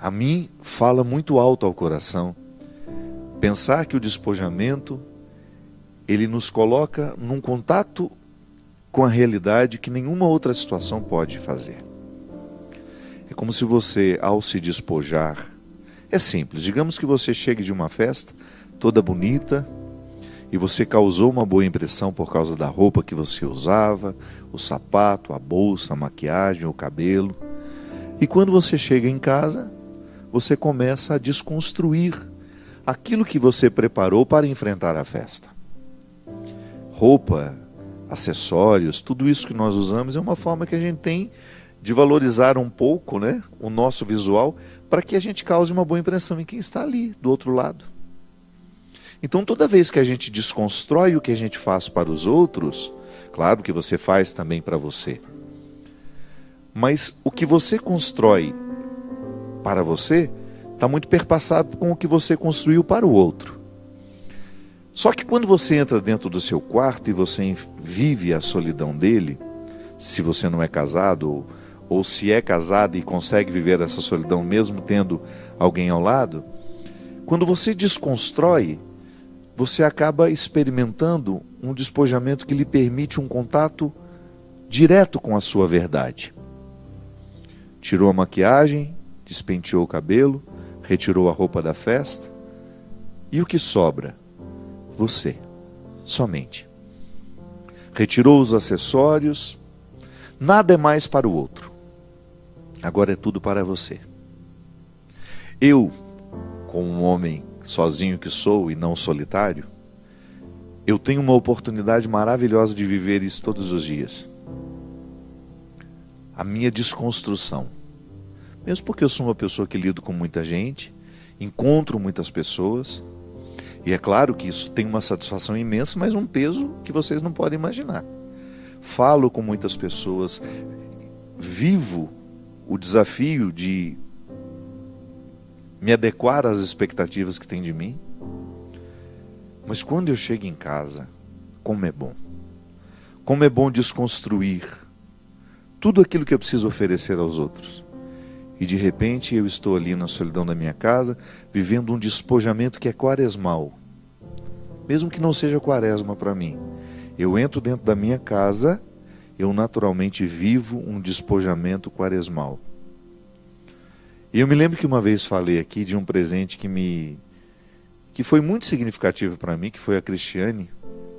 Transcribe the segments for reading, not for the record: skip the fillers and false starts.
A mim fala muito alto ao coração pensar que o despojamento, ele nos coloca num contato com a realidade que nenhuma outra situação pode fazer. É como se você, ao se despojar, é simples, digamos que você chegue de uma festa toda bonita e você causou uma boa impressão por causa da roupa que você usava, o sapato, a bolsa, a maquiagem, o cabelo. E quando você chega em casa, você começa a desconstruir aquilo que você preparou para enfrentar a festa. Roupa, acessórios, tudo isso que nós usamos é uma forma que a gente tem de valorizar um pouco, né, o nosso visual, para que a gente cause uma boa impressão em quem está ali, do outro lado. Então, toda vez que a gente desconstrói o que a gente faz para os outros, claro que você faz também para você, mas o que você constrói para você está muito perpassado com o que você construiu para o outro. Só que quando você entra dentro do seu quarto e você vive a solidão dele, se você não é casado, ou se é casado e consegue viver essa solidão mesmo tendo alguém ao lado, quando você desconstrói, você acaba experimentando um despojamento que lhe permite um contato direto com a sua verdade. Tirou a maquiagem, despenteou o cabelo, retirou a roupa da festa, e o que sobra? Você, somente. Retirou os acessórios, nada é mais para o outro. Agora é tudo para você. Eu, como um homem sozinho que sou e não solitário, eu tenho uma oportunidade maravilhosa de viver isso todos os dias. A minha desconstrução. Mesmo porque eu sou uma pessoa que lido com muita gente, encontro muitas pessoas, e é claro que isso tem uma satisfação imensa, mas um peso que vocês não podem imaginar. Falo com muitas pessoas, vivo o desafio de me adequar às expectativas que tem de mim. Mas quando eu chego em casa, como é bom. Como é bom desconstruir tudo aquilo que eu preciso oferecer aos outros. E de repente eu estou ali na solidão da minha casa, vivendo um despojamento que é quaresmal. Mesmo que não seja quaresma para mim. Eu entro dentro da minha casa, eu naturalmente vivo um despojamento quaresmal. E eu me lembro que uma vez falei aqui de um presente que foi muito significativo para mim, que foi a Cristiane,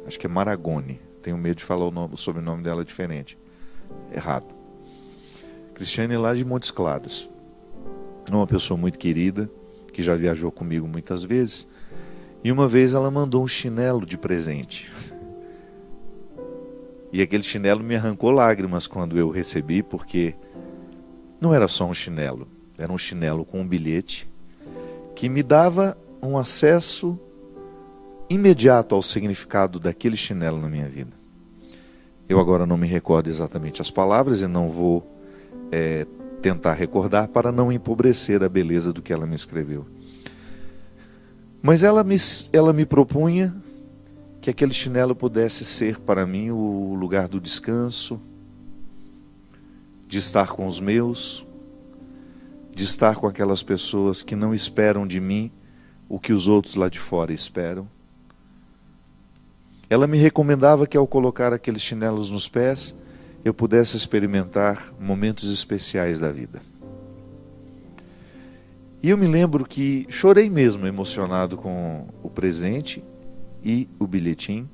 acho que é Maragoni, tenho medo de falar o sobrenome dela diferente, errado. Cristiane lá de Montes Claros, uma pessoa muito querida, que já viajou comigo muitas vezes, e uma vez ela mandou um chinelo de presente. E aquele chinelo me arrancou lágrimas quando eu recebi, porque não era só um chinelo, era um chinelo com um bilhete que me dava um acesso imediato ao significado daquele chinelo na minha vida. Eu agora não me recordo exatamente as palavras e não vou tentar recordar para não empobrecer a beleza do que ela me escreveu. Mas ela me propunha que aquele chinelo pudesse ser para mim o lugar do descanso, de estar com os meus, de estar com aquelas pessoas que não esperam de mim o que os outros lá de fora esperam. Ela me recomendava que ao colocar aqueles chinelos nos pés, eu pudesse experimentar momentos especiais da vida. E eu me lembro que chorei mesmo, emocionado com o presente e o bilhetinho.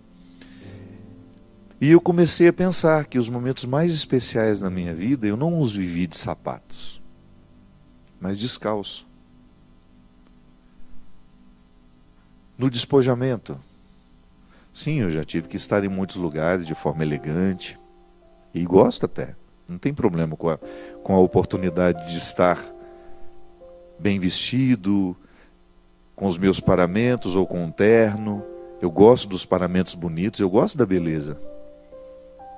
E eu comecei a pensar que os momentos mais especiais na minha vida, eu não os vivi de sapatos, mas descalço. No despojamento. Sim, eu já tive que estar em muitos lugares de forma elegante. E gosto até. Não tem problema com a oportunidade de estar bem vestido, com os meus paramentos ou com um terno. Eu gosto dos paramentos bonitos, eu gosto da beleza.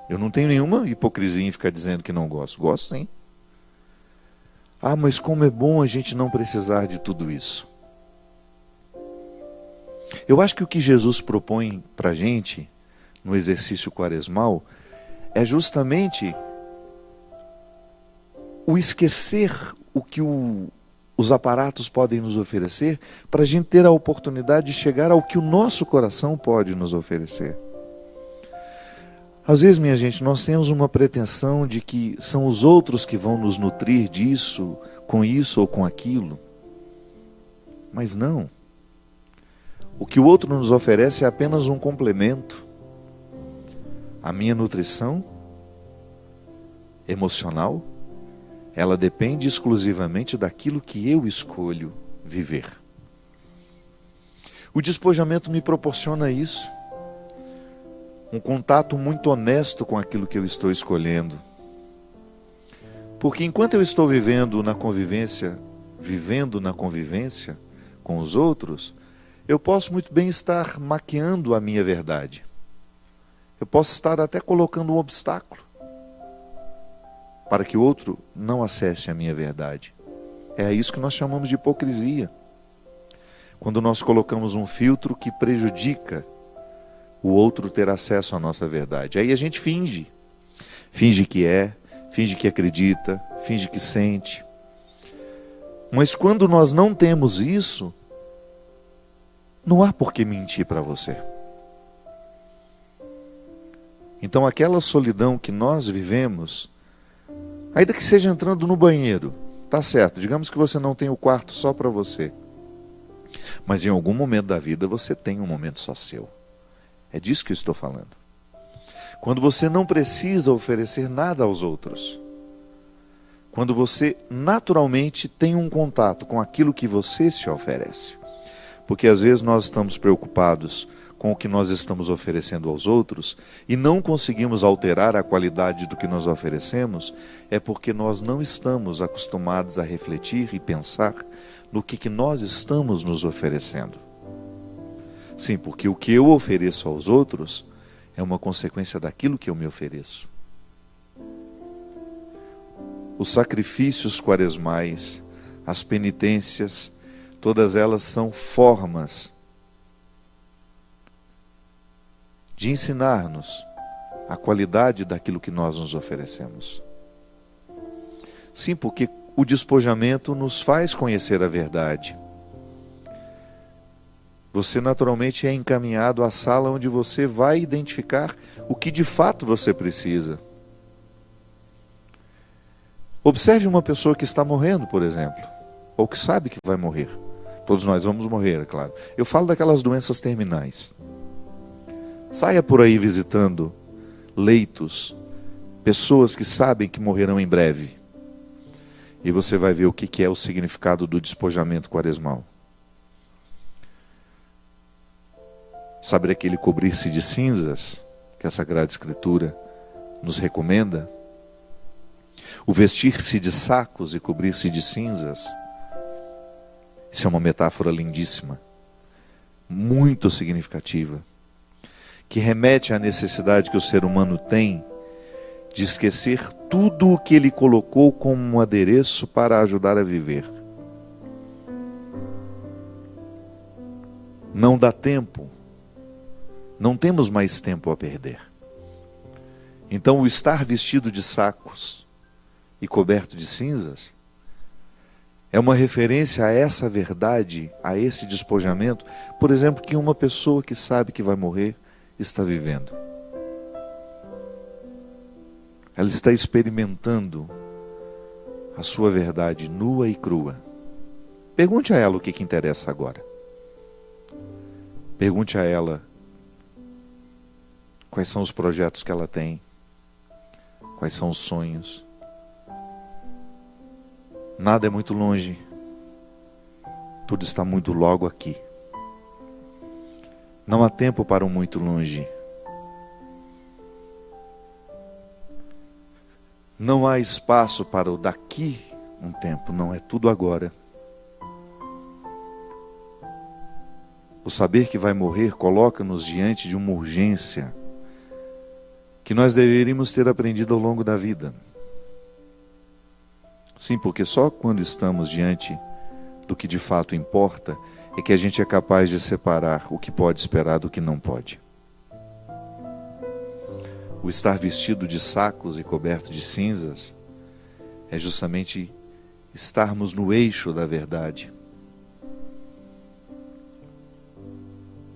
Eu não tenho nenhuma hipocrisia em ficar dizendo que não gosto. Gosto sim. Ah, mas como é bom a gente não precisar de tudo isso. Eu acho que o que Jesus propõe para a gente, no exercício quaresmal, é justamente o esquecer o que o os aparatos podem nos oferecer, para a gente ter a oportunidade de chegar ao que o nosso coração pode nos oferecer. Às vezes, minha gente, nós temos uma pretensão de que são os outros que vão nos nutrir disso, com isso ou com aquilo. Mas não. O que o outro nos oferece é apenas um complemento. A minha nutrição emocional, ela depende exclusivamente daquilo que eu escolho viver. O despojamento me proporciona isso. Um contato muito honesto com aquilo que eu estou escolhendo. Porque enquanto eu estou vivendo na convivência com os outros, eu posso muito bem estar maquiando a minha verdade. Eu posso estar até colocando um obstáculo para que o outro não acesse a minha verdade. É isso que nós chamamos de hipocrisia. Quando nós colocamos um filtro que prejudica o outro ter acesso à nossa verdade. Aí a gente finge. Finge que é, finge que acredita, finge que sente. Mas quando nós não temos isso, não há por que mentir para você. Então aquela solidão que nós vivemos, ainda que seja entrando no banheiro, tá certo, digamos que você não tem o quarto só para você. Mas em algum momento da vida você tem um momento só seu. É disso que eu estou falando. Quando você não precisa oferecer nada aos outros. Quando você naturalmente tem um contato com aquilo que você se oferece. Porque às vezes nós estamos preocupados com o que nós estamos oferecendo aos outros e não conseguimos alterar a qualidade do que nós oferecemos, é porque nós não estamos acostumados a refletir e pensar no que nós estamos nos oferecendo. Sim, porque o que eu ofereço aos outros é uma consequência daquilo que eu me ofereço. Os sacrifícios quaresmais, as penitências, todas elas são formas de ensinar-nos a qualidade daquilo que nós nos oferecemos. Sim, porque o despojamento nos faz conhecer a verdade. Você naturalmente é encaminhado à sala onde você vai identificar o que de fato você precisa. Observe uma pessoa que está morrendo, por exemplo, ou que sabe que vai morrer. Todos nós vamos morrer, é claro. Eu falo daquelas doenças terminais. Saia por aí visitando leitos, pessoas que sabem que morrerão em breve. E você vai ver o que é o significado do despojamento quaresmal. Sabe aquele cobrir-se de cinzas que a Sagrada Escritura nos recomenda? O vestir-se de sacos e cobrir-se de cinzas. Isso é uma metáfora lindíssima, muito significativa, que remete à necessidade que o ser humano tem de esquecer tudo o que ele colocou como um adereço para ajudar a viver. Não dá tempo. Não temos mais tempo a perder. Então o estar vestido de sacos e coberto de cinzas é uma referência a essa verdade, a esse despojamento, por exemplo, que uma pessoa que sabe que vai morrer está vivendo. Ela está experimentando a sua verdade nua e crua. Pergunte a ela o que interessa agora. Pergunte a ela quais são os projetos que ela tem, quais são os sonhos. Nada é muito longe, tudo está muito logo aqui. Não há tempo para o muito longe. Não há espaço para o daqui um tempo, não, é tudo agora. O saber que vai morrer coloca-nos diante de uma urgência que nós deveríamos ter aprendido ao longo da vida. Sim, porque só quando estamos diante do que de fato importa é que a gente é capaz de separar o que pode esperar do que não pode. O estar vestido de sacos e coberto de cinzas é justamente estarmos no eixo da verdade,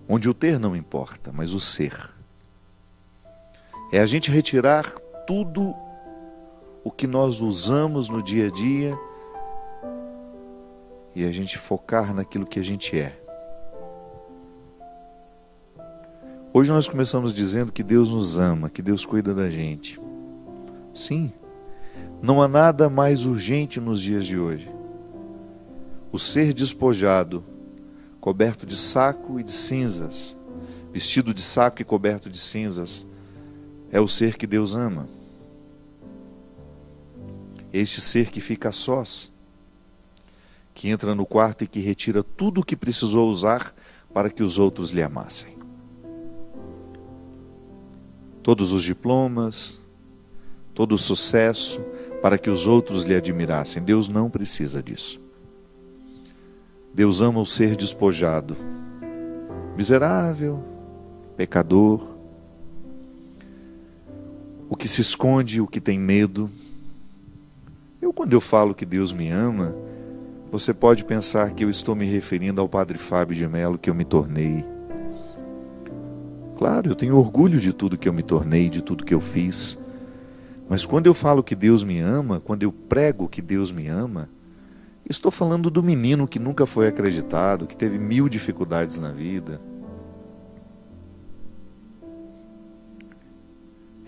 onde o ter não importa, mas o ser. É a gente retirar tudo o que nós usamos no dia a dia e a gente focar naquilo que a gente é. Hoje nós começamos dizendo que Deus nos ama, que Deus cuida da gente. Sim, não há nada mais urgente nos dias de hoje. O ser despojado, coberto de saco e de cinzas, vestido de saco e coberto de cinzas, é o ser que Deus ama. Este ser que fica a sós, que entra no quarto e que retira tudo o que precisou usar para que os outros lhe amassem. Todos os diplomas, todo o sucesso, para que os outros lhe admirassem. Deus não precisa disso. Deus ama o ser despojado, miserável, pecador, o que se esconde, o que tem medo. Quando eu falo que Deus me ama, você pode pensar que eu estou me referindo ao Padre Fábio de Mello que eu me tornei. Claro, eu tenho orgulho de tudo que eu me tornei, de tudo que eu fiz. Mas quando eu falo que Deus me ama, quando eu prego que Deus me ama, estou falando do menino que nunca foi acreditado, que teve 1000 dificuldades na vida.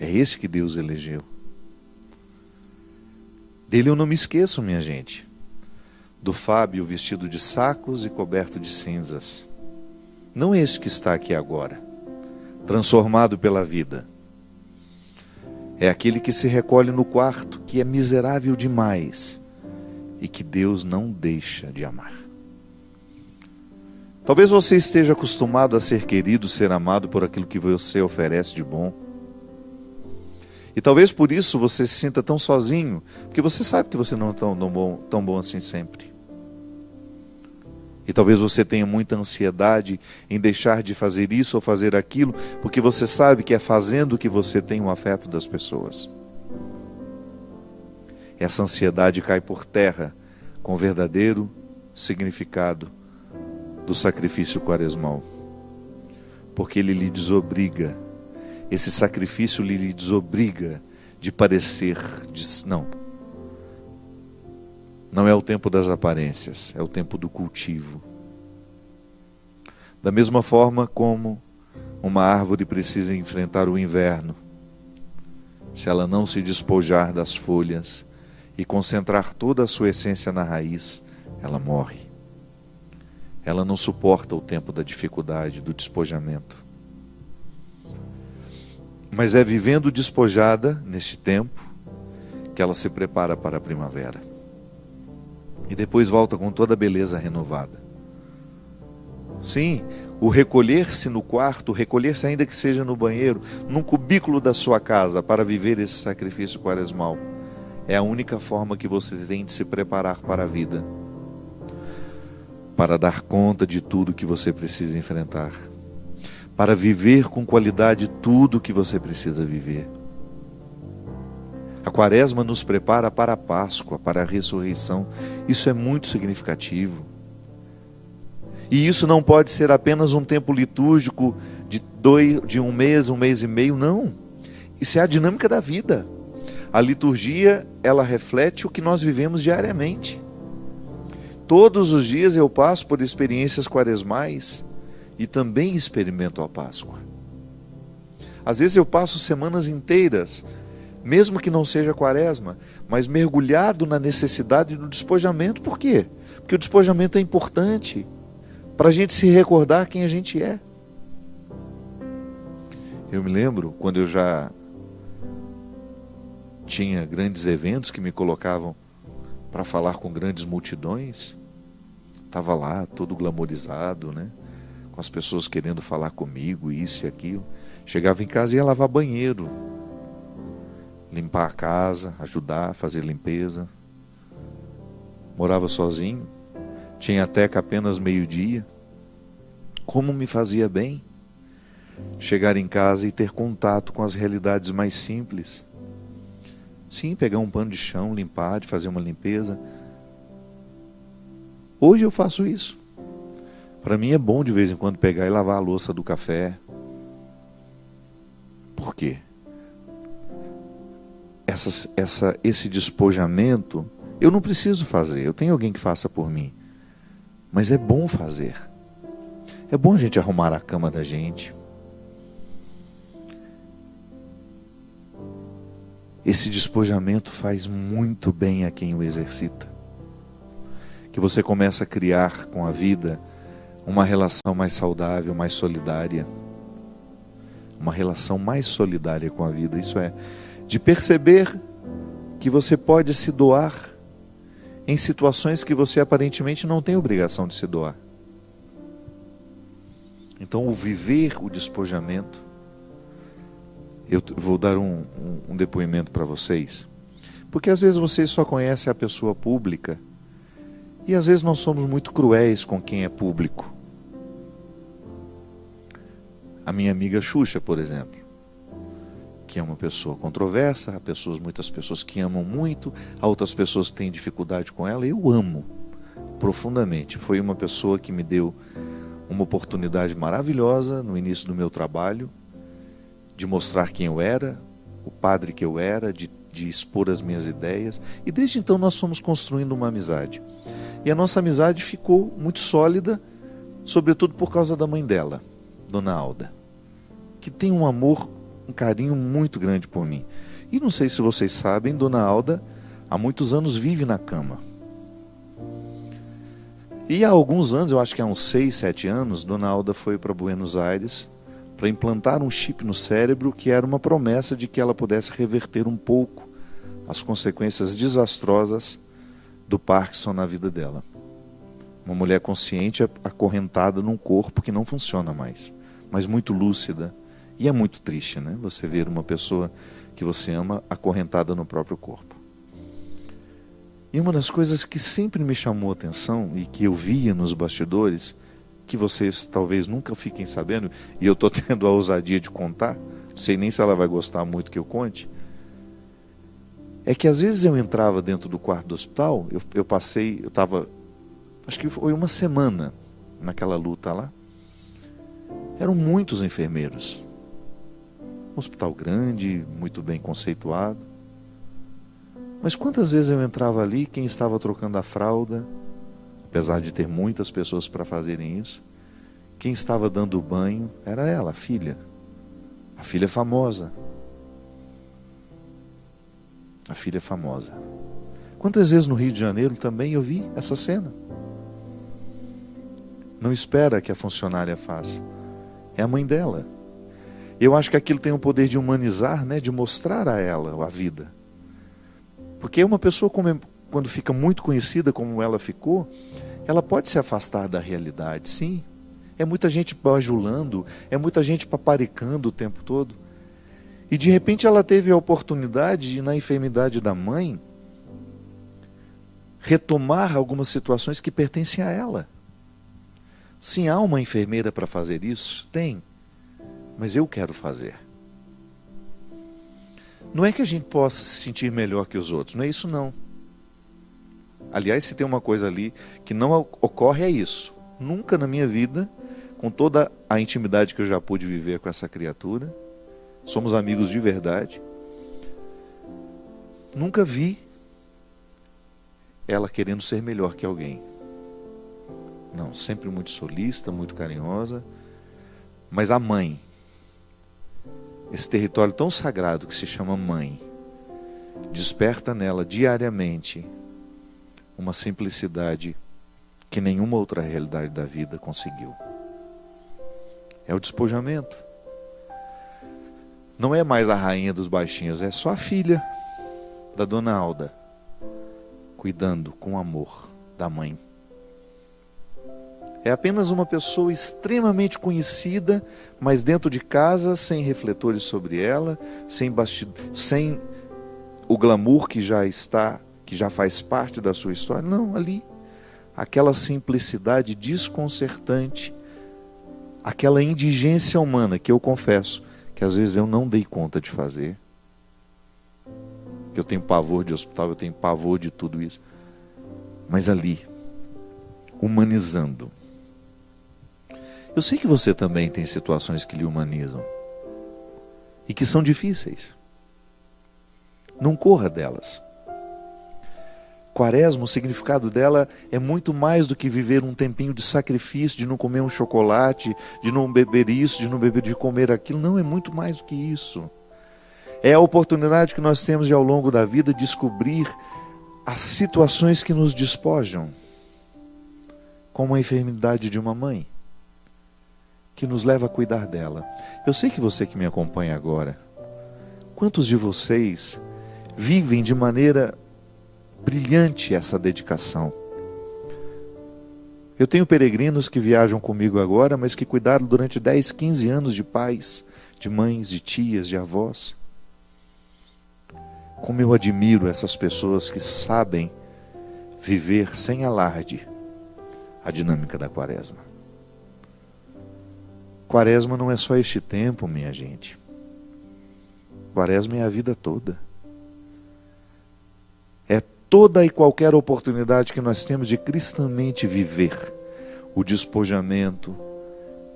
É esse que Deus elegeu. Dele eu não me esqueço, minha gente. Do Fábio vestido de sacos e coberto de cinzas. Não esse que está aqui agora, transformado pela vida. É aquele que se recolhe no quarto, que é miserável demais e que Deus não deixa de amar. Talvez você esteja acostumado a ser querido, ser amado por aquilo que você oferece de bom. E talvez por isso você se sinta tão sozinho, porque você sabe que você não é tão bom assim sempre. E talvez você tenha muita ansiedade em deixar de fazer isso ou fazer aquilo, porque você sabe que é fazendo que você tem o afeto das pessoas. Essa ansiedade cai por terra com o verdadeiro significado do sacrifício quaresmal. Porque ele lhe desobriga. Esse sacrifício lhe desobriga de parecer, não é o tempo das aparências, é o tempo do cultivo. Da mesma forma como uma árvore precisa enfrentar o inverno, se ela não se despojar das folhas e concentrar toda a sua essência na raiz, ela morre. Ela não suporta o tempo da dificuldade, do despojamento. Mas é vivendo despojada neste tempo que ela se prepara para a primavera. E depois volta com toda a beleza renovada. Sim, o recolher-se no quarto, recolher-se ainda que seja no banheiro, num cubículo da sua casa para viver esse sacrifício quaresmal, é a única forma que você tem de se preparar para a vida. Para dar conta de tudo que você precisa enfrentar. Para viver com qualidade tudo o que você precisa viver. A Quaresma nos prepara para a Páscoa, para a ressurreição. Isso é muito significativo. E isso não pode ser apenas um tempo litúrgico de um mês e meio, não. Isso é a dinâmica da vida. A liturgia, ela reflete o que nós vivemos diariamente. Todos os dias eu passo por experiências quaresmais e também experimento a Páscoa. Às vezes eu passo semanas inteiras, mesmo que não seja quaresma, mas mergulhado na necessidade do despojamento. Por quê? Porque o despojamento é importante para a gente se recordar quem a gente é. Eu me lembro quando eu já tinha grandes eventos que me colocavam para falar com grandes multidões. Estava lá todo glamorizado, né? Com as pessoas querendo falar comigo, isso e aquilo. Chegava em casa e ia lavar banheiro, limpar a casa, ajudar a fazer limpeza. Morava sozinho, tinha teca apenas meio-dia. Como me fazia bem chegar em casa e ter contato com as realidades mais simples. Sim, pegar um pano de chão, limpar, de fazer uma limpeza. Hoje eu faço isso. Para mim é bom de vez em quando pegar e lavar a louça do café. Por quê? Esse despojamento eu não preciso fazer, eu tenho alguém que faça por mim. Mas é bom fazer. É bom a gente arrumar a cama da gente. Esse despojamento faz muito bem a quem o exercita. Que você começa a criar com a vida uma relação mais saudável, mais solidária. Uma relação mais solidária com a vida. Isso é, de perceber que você pode se doar em situações que você aparentemente não tem obrigação de se doar. Então, o viver o despojamento, eu vou dar um depoimento para vocês, porque às vezes vocês só conhecem a pessoa pública e às vezes nós somos muito cruéis com quem é público. A minha amiga Xuxa, por exemplo, que é uma pessoa controversa, há muitas pessoas que amam muito, há outras pessoas que têm dificuldade com ela. Eu amo profundamente. Foi uma pessoa que me deu uma oportunidade maravilhosa no início do meu trabalho, de mostrar quem eu era, o padre que eu era, de expor as minhas ideias. E desde então nós fomos construindo uma amizade. E a nossa amizade ficou muito sólida, sobretudo por causa da mãe dela, Dona Alda, que tem um amor, um carinho muito grande por mim. E não sei se vocês sabem, Dona Alda há muitos anos vive na cama. E há alguns anos, eu acho que há uns 6, 7 anos, Dona Alda foi para Buenos Aires para implantar um chip no cérebro que era uma promessa de que ela pudesse reverter um pouco as consequências desastrosas do Parkinson na vida dela. Uma mulher consciente acorrentada num corpo que não funciona mais, mas muito lúcida. E é muito triste, né? Você ver uma pessoa que você ama acorrentada no próprio corpo. E uma das coisas que sempre me chamou a atenção e que eu via nos bastidores, que vocês talvez nunca fiquem sabendo, e eu estou tendo a ousadia de contar, não sei nem se ela vai gostar muito que eu conte, é que às vezes eu entrava dentro do quarto do hospital, eu estava, acho que foi uma semana naquela luta lá, eram muitos enfermeiros. Um hospital grande, muito bem conceituado. Mas quantas vezes eu entrava ali, quem estava trocando a fralda, apesar de ter muitas pessoas para fazerem isso, quem estava dando o banho era ela, a filha famosa. A filha famosa. Quantas vezes no Rio de Janeiro também eu vi essa cena? Não espera que a funcionária faça. É a mãe dela. Eu acho que aquilo tem o poder de humanizar, né, de mostrar a ela a vida. Porque uma pessoa, quando fica muito conhecida como ela ficou, ela pode se afastar da realidade, sim. É muita gente bajulando, é muita gente paparicando o tempo todo. E de repente ela teve a oportunidade de, na enfermidade da mãe, retomar algumas situações que pertencem a ela. Sim, há uma enfermeira para fazer isso? Tem. Mas eu quero fazer. Não é que a gente possa se sentir melhor que os outros, não é isso não. Aliás, se tem uma coisa ali que não ocorre, é isso. Nunca na minha vida, com toda a intimidade que eu já pude viver com essa criatura, somos amigos de verdade, nunca vi ela querendo ser melhor que alguém. Não, sempre muito solícita, muito carinhosa. Mas a mãe, esse território tão sagrado que se chama mãe, desperta nela diariamente uma simplicidade que nenhuma outra realidade da vida conseguiu. É o despojamento. Não é mais a rainha dos baixinhos, é só a filha da Dona Alda, cuidando com amor da mãe. É apenas uma pessoa extremamente conhecida, mas dentro de casa, sem refletores sobre ela, sem o glamour que já faz parte da sua história. Não, ali, aquela simplicidade desconcertante, aquela indigência humana que eu confesso que às vezes eu não dei conta de fazer. Que eu tenho pavor de hospital, eu tenho pavor de tudo isso. Mas ali, humanizando. Eu sei que você também tem situações que lhe humanizam e que são difíceis. Não corra delas. Quaresma, o significado dela é muito mais do que viver um tempinho de sacrifício, de não comer um chocolate, de não beber isso, de comer aquilo. Não, é muito mais do que isso. É a oportunidade que nós temos de, ao longo da vida, descobrir as situações que nos despojam, como a enfermidade de uma mãe, que nos leva a cuidar dela. Eu sei que você que me acompanha agora, quantos de vocês vivem de maneira brilhante essa dedicação? Eu tenho peregrinos que viajam comigo agora, mas que cuidaram durante 10, 15 anos de pais, de mães, de tias, de avós. Como eu admiro essas pessoas que sabem viver sem alarde a dinâmica da Quaresma. Quaresma não é só este tempo, minha gente. Quaresma é a vida toda. É toda e qualquer oportunidade que nós temos de cristamente viver o despojamento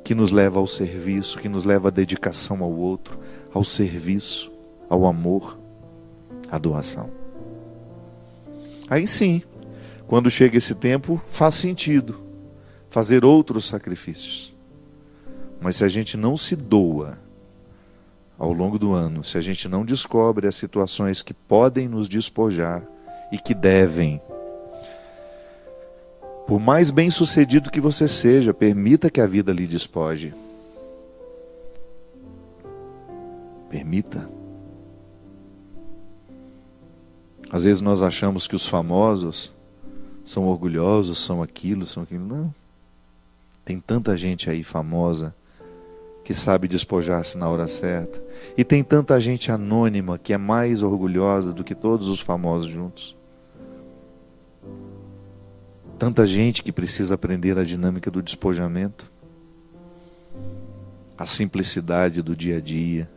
que nos leva ao serviço, que nos leva à dedicação ao outro, ao serviço, ao amor, à doação. Aí sim, quando chega esse tempo, faz sentido fazer outros sacrifícios. Mas se a gente não se doa ao longo do ano, se a gente não descobre as situações que podem nos despojar e que devem, por mais bem-sucedido que você seja, permita que a vida lhe despoje. Permita. Às vezes nós achamos que os famosos são orgulhosos, são aquilo. Não. Tem tanta gente aí famosa que sabe despojar-se na hora certa. E tem tanta gente anônima que é mais orgulhosa do que todos os famosos juntos. Tanta gente que precisa aprender a dinâmica do despojamento, a simplicidade do dia a dia,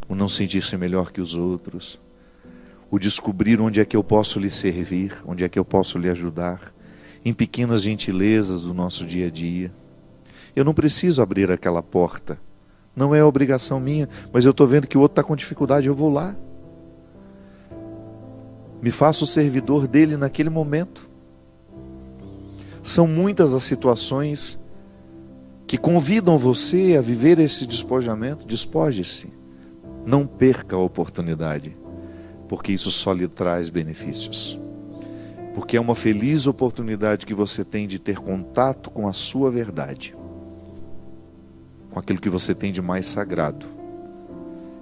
o não sentir-se melhor que os outros, o descobrir onde é que eu posso lhe servir, onde é que eu posso lhe ajudar, em pequenas gentilezas do nosso dia a dia. Eu não preciso abrir aquela porta, não é obrigação minha, mas eu estou vendo que o outro está com dificuldade, eu vou lá. Me faço servidor dele naquele momento. São muitas as situações que convidam você a viver esse despojamento. Despoje-se, não perca a oportunidade, porque isso só lhe traz benefícios. Porque é uma feliz oportunidade que você tem de ter contato com a sua verdade, com aquilo que você tem de mais sagrado,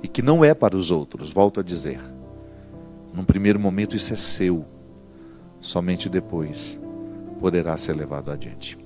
e que não é para os outros, volto a dizer. Num primeiro momento isso é seu, somente depois poderá ser levado adiante.